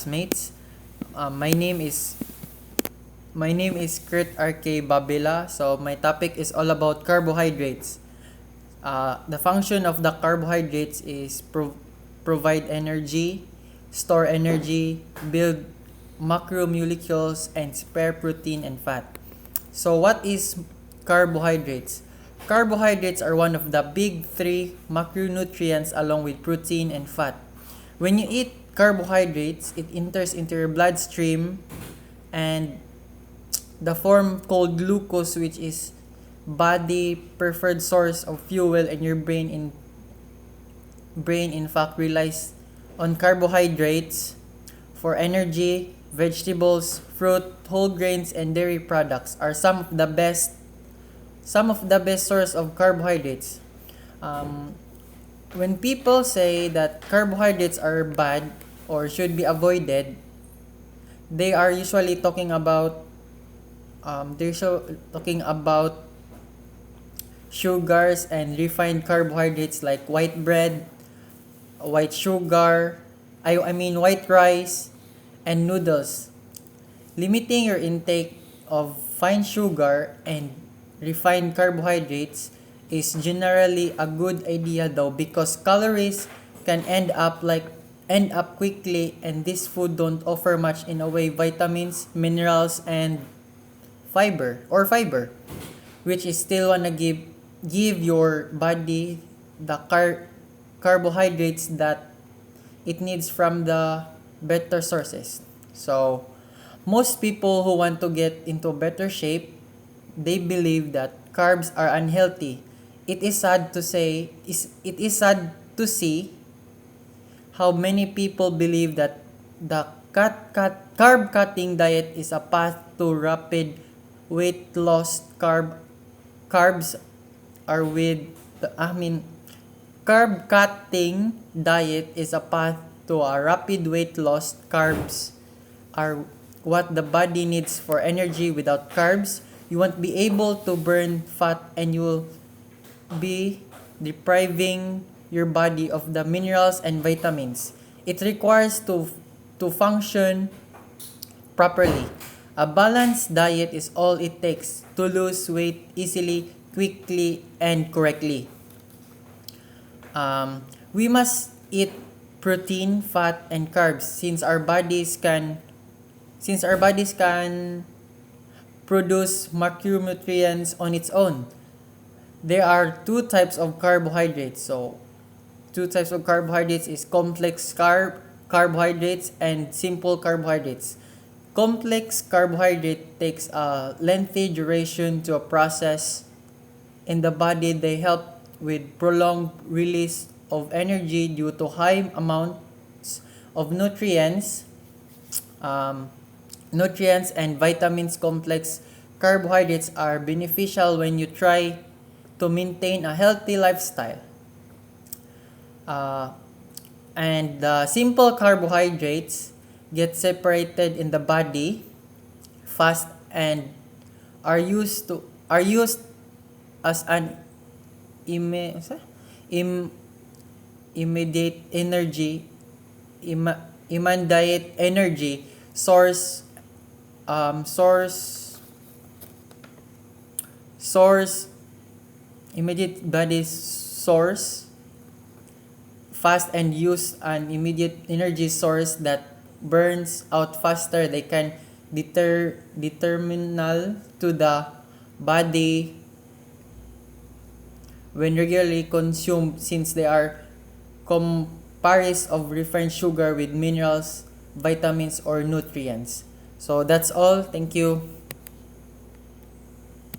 classmates. My name is Kurt R.K. Babila. So my topic is all about carbohydrates. The function of the carbohydrates is provide energy, store energy, build macromolecules, and spare protein and fat. So what is carbohydrates? Carbohydrates are one of the big three macronutrients along with protein and fat. When you eat carbohydrates, it enters into your bloodstream and the form called glucose, which is body preferred source of fuel, and your brain in fact relies on carbohydrates for energy. Vegetables, fruit, whole grains, and dairy products are some of the best source of carbohydrates. When people say that carbohydrates are bad or should be avoided, they are usually talking about sugars and refined carbohydrates like white bread, white sugar, I mean white rice, and noodles. Limiting your intake of fine sugar and refined carbohydrates is generally a good idea though, because calories can end up quickly, and this food don't offer much in a way vitamins, minerals, and fiber, which is still wanna give your body the carbohydrates that it needs from the better sources. So most people who want to get into better shape, they believe that carbs are unhealthy. It is sad to see how many people believe that the carb cutting diet is a path to rapid weight loss. Carbs are with I mean Carb cutting diet is a path to a rapid weight loss. Carbs are what the body needs for energy. Without carbs, you won't be able to burn fat, and you will be depriving your body of the minerals and vitamins it requires to function properly. A balanced diet is all it takes to lose weight easily, quickly, and correctly. We must eat protein, fat, and carbs since our bodies can produce macronutrients on its own. There are two types of carbohydrates. So, two types of carbohydrates is complex carbohydrates and simple carbohydrates. Complex carbohydrate takes a lengthy duration to a process in the body. They help with prolonged release of energy due to high amounts of nutrients and vitamins. Complex carbohydrates are beneficial when you try to maintain a healthy lifestyle. And the simple carbohydrates get separated in the body fast and are used as an immediate energy immediate energy source source immediate body source fast and use an immediate energy source that burns out faster. They can determinal to the body when regularly consumed, since they are comprised of refined sugar with minerals, vitamins, or nutrients. So that's all. Thank you.